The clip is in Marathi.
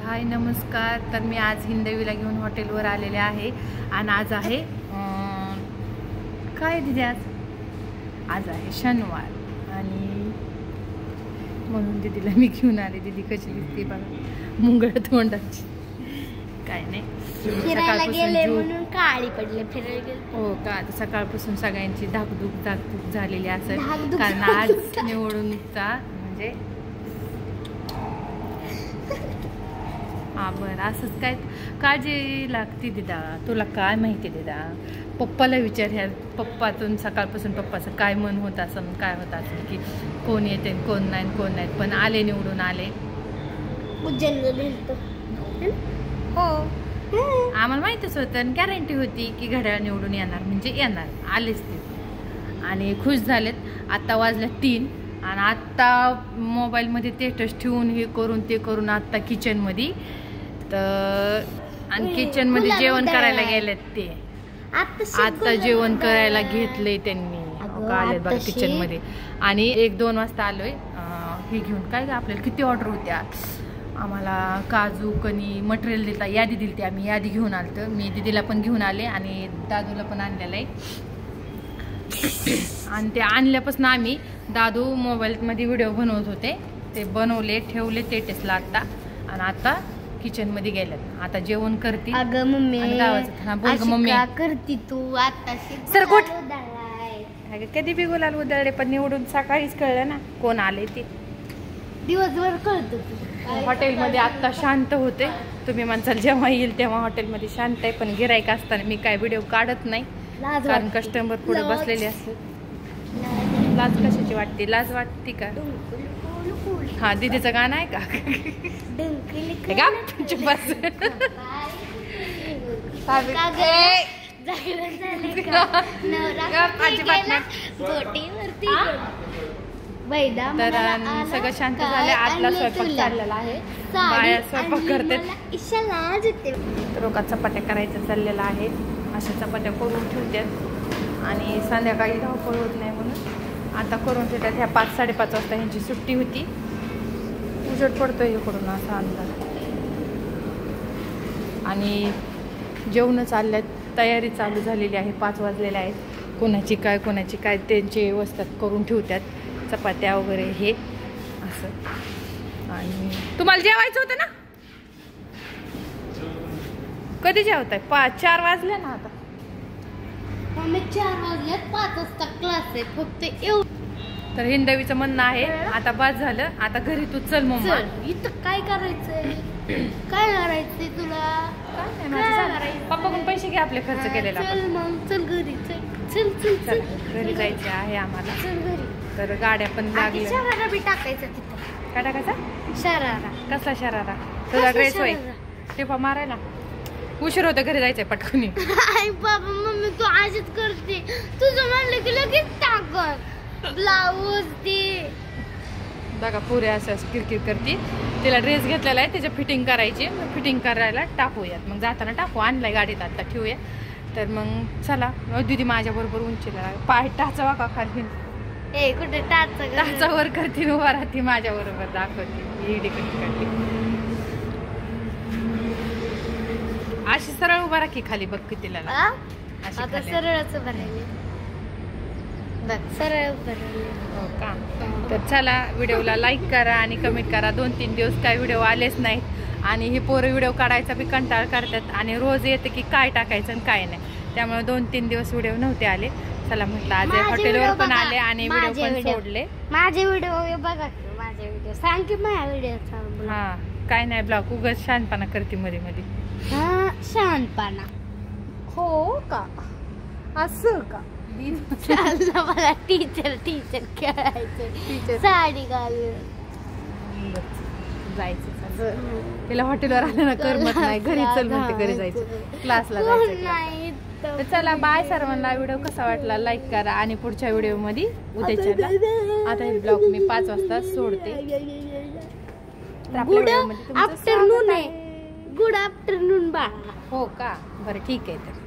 हाय नमस्कार. तर मी आज हिंदवीला घेऊन हॉटेलवर आलेले आहे आणि आज आहे काय दिदी आज आहे शनिवार आणि म्हणून दीदीला मी घेऊन आले. दीदी कशी दिसते बघा, मुंगळ तोंडाची. काय नाही, फिरायला गेले म्हणून काळी पडले. फिरायला गेले हो का. आता सकाळपासून सगळ्यांची धाकधूक झालेली असेल, कारण आज निवडणुकीचा म्हणजे हा बरं असंच काय काळजी लागते दिदा. तुला काय माहिती दिदा, पप्पाला विचार. ह्या पप्पातून सकाळपासून पप्पाचं काय मन होत असं, काय होत असेल की कोण येते कोण नाही, पण आले, निवडून आले. हो आम्हाला माहितीच होतं आणि गॅरंटी होती की घड्याळ निवडून येणार म्हणजे येणार, आलेच ते आणि खुश झालेत. आता वाजल्या 3 आणि आत्ता मोबाईलमध्ये स्टेटस ठेवून हे करून ते करून आत्ता किचनमध्ये तर आणि किचनमध्ये जेवण करायला गेलेत. ते आता जेवण करायला घेतलंय त्यांनी. आलेत बघा किचनमध्ये. आणि 1-2 वाजता आलोय हे घेऊन. काय आपल्याला किती ऑर्डर होत्या, आम्हाला काजू कणी मटेरियल देता यादी दिली. आम्ही यादी घेऊन आलतो. मी दीदीला पण घेऊन आले आणि दादूला पण आणलेलं आहे. आणि ते आणल्यापासून आम्ही दादू मोबाईलमध्ये व्हिडिओ बनवत होते, ते बनवले ठेवले ते टेस्टला आत्ता. आणि आता किचनमध्ये गेल्यात. आता जेवण करते. अगं मम्मी मम्मी करती तू आता सर कुठ कधी बी गुलाल उधळले, पण निवडून सकाळीच कळलं ना कोण आले ते. दिवसभर कळतं. हॉटेलमध्ये आत्ता शांत होते. तुम्ही म्हणसाल जेव्हा येईल तेव्हा हॉटेलमध्ये शांत आहे, पण गिराईक असताना मी काय व्हिडिओ काढत नाही, कारण कस्टमर पुढे बसलेले असते. लाज कशाची वाटते? लाज वाटते का? हा दीदीचं गाणं आहे का? तर सगळं शांत झाले. आतला स्वयंपाक चाललेला आहे, बाया स्वयंपाक करते. रोका चपात्या करायचं चाललेलं आहे. अशा चपात्या करून ठेवतात आणि संध्याकाळी धावपळ होत नाही म्हणून आता करून ठेवतात. ह्या 5-5:30 वाजता ह्यांची सुट्टी होती. उजेड पडतोय इकडून असा अंदाज. आणि जेवण चालल्यात, तयारी चालू झालेली आहे. 5 वाजलेले आहेत. कोणाची काय त्यांची व्यवस्था करून ठेवतात, चपात्या वगैरे हे असं. आणि तुम्हाला जेवायचं होतं ना, कधी जेवताय? 4 वाजले ना आता. 4 वाजले, 5 वाजता क्लास आहे फक्त. तर हिंदवीचं म्हणणं आहे आता बस झालं, आता घरी तू चल मम्मा. इथं काय करायचंय? काय करायचंय तुला? पप्पाकडून पैसे घे आपले खर्च केलेला. चल मग चल घरी. चल घरी जायचे आहे आम्हाला. चल घरी. तर गाड्या पण लागल्या. शरारा बी टाकायचा तिथं. काय टाकायचा? शरारा. कसला शरारा? तुझा ड्रेस होय टिपा मारायला. उशीर होतं, घरी जायचंय पटकनी. आई बाबा मम्मी तू आजच करते. तुझं म्हणलं की लगेच टाकत ब्लाऊज ते बघा पुरे असं किरकिर करते. तिला ड्रेस घेतलेला आहे, त्याची फिटिंग करायची. फिटिंग करायला टाकूयात, मग जाताना टाकू. आणलाय गाडीत आता, ठेवूया. तर मग चला. दीदी माझ्या बरोबर उंचीला पाय टाचावा का खाली. कुठे टाचावर करते, उभा राहते माझ्या बरोबर, दाखवते इडी कशी करते. अशी सरळ उभा राखी खाली. बघ किती आता सरळच उभा राहिली. सरळ उभा राहिली. हो का. तर चला, व्हिडिओला लाईक करा आणि कमेंट करा. 2-3 दिवस काय व्हिडिओ आलेच नाहीत आणि हे पोरं व्हिडिओ काढायचा बी कंटाळ करतात आणि रोज येते की काय टाकायचं आणि काय नाही. त्यामुळे 2-3 दिवस व्हिडिओ नव्हते आले. चला म्हटलं आज हॉटेलवर पण आले आणि व्हिडिओ पण सोडले. माझे व्हिडिओ बघा, माझे व्हिडिओ सांग की माझ्या व्हिडिओ. हा काय नाही, ब्लॉग उगाच शानपणा करते मध्ये मध्ये. हा शानपणा हो का? असं का? मला टीचर खेळायचं, साडी घालून जायचं. तिला हॉटेलवर आलं ना करमत नाही, घरी चल म्हणते, घरी जायचं, क्लासला जायचं. चला बाय सर्वांना. व्हिडिओ कसा वाटला लाईक करा आणि पुढच्या व्हिडिओ मध्ये उद्याच्या आता हे ब्लॉग मी 5 वाजता सोडते. गुड आफ्टरनून आहे. गुड आफ्टरनून बा. हो का? बरं ठीक आहे. तर